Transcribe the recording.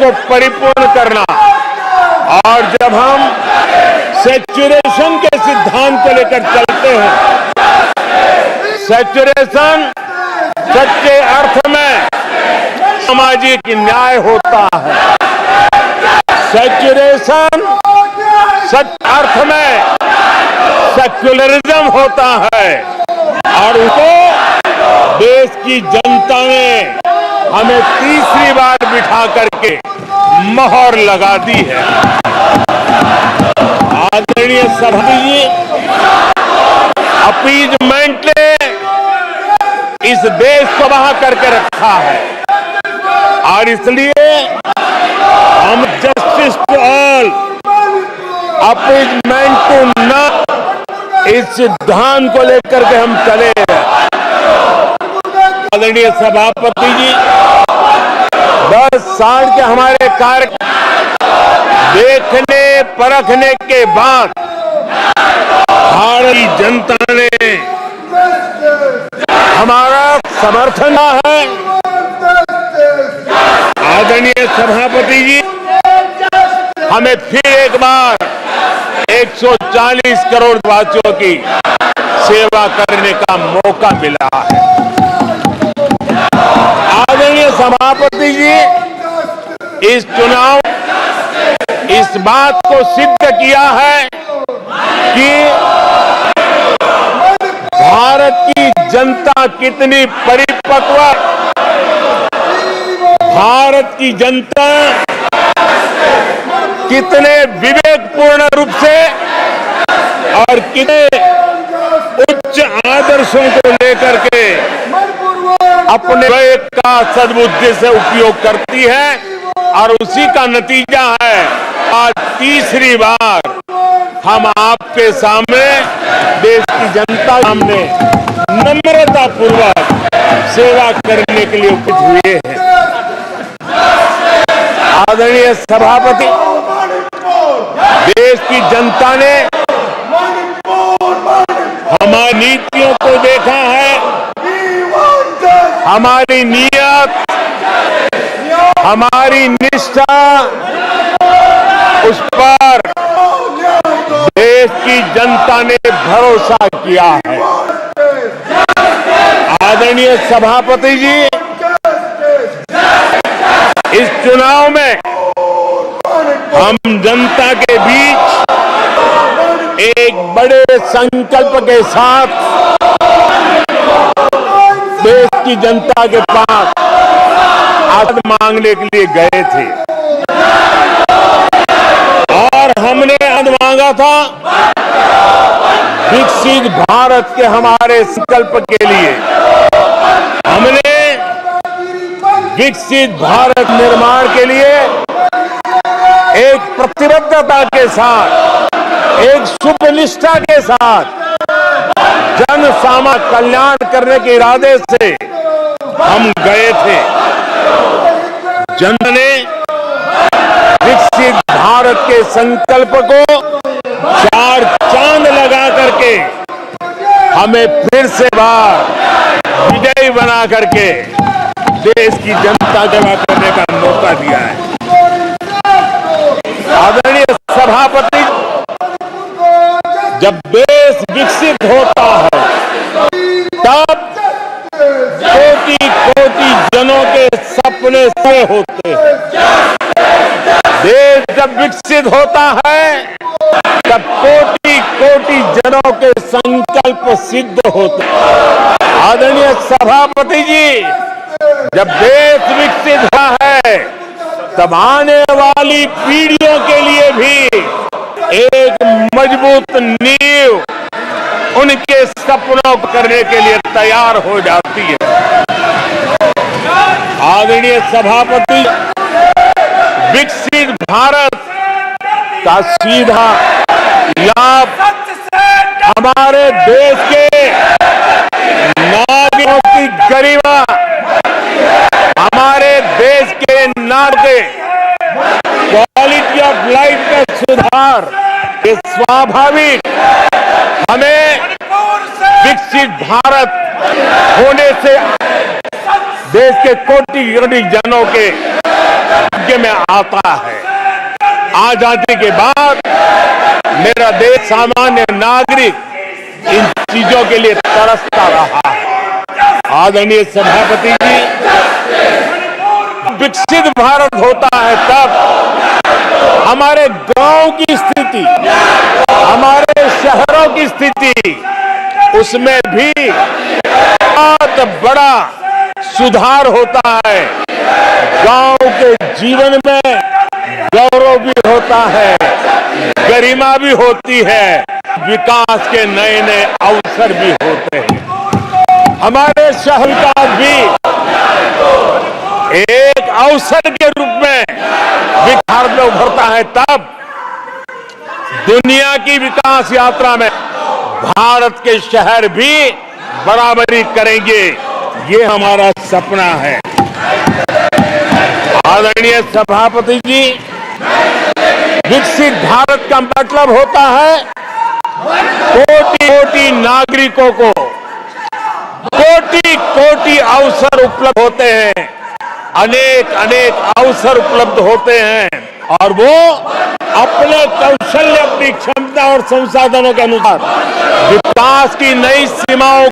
को परिपूर्ण करना। और जब हम सेचुरेशन के सिद्धांत को लेकर चलते हैं, सेचुरेशन सच्चे अर्थ में सामाजिक न्याय होता है। सेचुरेशन सच्चे अर्थ में सेक्युलरिज्म होता है। और उसको देश की जनता ने हमें तीसरी बार बिठा करके मोहर लगा दी है। आदरणीय सभापति जी, अपीजमेंट ने इस देश को बहा करके रखा है और इसलिए हम justice to all, appeasement to none, इस सिद्धांत को लेकर के हम चले हैं। आदरणीय सभापति जी, 10 साल के हमारे कार्य देखने परखने के बाद भारतीय जनता ने हमारा समर्थन है। आदरणीय सभापति जी, हमें फिर एक बार 140 करोड़ वासियों की सेवा करने का मौका मिला है। आदरणीय सभापति जी, इस चुनाव इस बात को सिद्ध किया है कि भारत की जनता कितनी परिपक्व, भारत की जनता कितने विवेकपूर्ण रूप से और कितने उच्च आदर्शों को लेकर के अपने विवेक का सद्बुद्धि से उपयोग करती है। और उसी का नतीजा है आज तीसरी बार हम आपके सामने, देश की जनता के सामने नम्रता पूर्वक सेवा करने के लिए उपस्थित हुए हैं। आदरणीय सभापति, देश की जनता ने हमारी नीतियों को देखा है, हमारी नीयत, हमारी निष्ठा, उस पर देश की जनता ने भरोसा किया है। आदरणीय सभापति जी, इस चुनाव में हम जनता के बीच एक बड़े संकल्प के साथ देश की जनता के पास आशीर्वाद मांगने के लिए गए थे और हमने आशीर्वाद मांगा था विकसित भारत के हमारे संकल्प के लिए। हमने विकसित भारत निर्माण के लिए एक प्रतिबद्धता के साथ, एक शुभनिष्ठा के साथ जन सामान्य कल्याण करने के इरादे से हम गए थे। जनता ने विकसित भारत के संकल्प को 4 चांद लगा करके हमें फिर से बार विजयी बना करके देश की जनता सेवा करने का मौका दिया है। आदरणीय सभापति, जब देश विकसित होता है तब कोटि-कोटि जनों के सपने से होते हैं। देश जब विकसित होता है तब कोटि-कोटि जनों के संकल्प सिद्ध होते हैं। आदरणीय सभापति जी, जब देश विकसित हुआ है तब आने वाली पीढ़ियों के लिए भी एक मजबूत नींव उनके सपनों को करने के लिए तैयार हो जाती है। आदरणीय सभापति, विकसित भारत का सीधा लाभ हमारे देश के नागरिकों की गरिमा, हमारे देश के नागरिक क्वालिटी ऑफ लाइफ का सुधार, ये स्वाभाविक हमें विकसित भारत होने से देश के कोटि-कोटि जनों के भाग्य में आता है। आजादी के बाद मेरा देश सामान्य नागरिक इन चीजों के लिए तरसता रहा है। आदरणीय सभापति जी, विकसित भारत होता है तब हमारे गांव की स्थिति, हमारे शहरों की स्थिति, उसमें भी बहुत बड़ा सुधार होता है। गांव के जीवन में गौरव भी होता है, गरिमा भी होती है, विकास के नए नए अवसर भी होते हैं। हमारे शहर का भी एक अवसर के रूप में विकास में उभरता है, तब दुनिया की विकास यात्रा में भारत के शहर भी बराबरी करेंगे, ये हमारा सपना है। आदरणीय सभापति जी, विकसित भारत का मतलब होता है कोटि कोटि नागरिकों को कोटि कोटि अवसर उपलब्ध होते हैं, अनेक अनेक अवसर उपलब्ध होते हैं और वो अपने कौशल्य, अपनी क्षमता और संसाधनों के अनुसार विकास की नई सीमाओं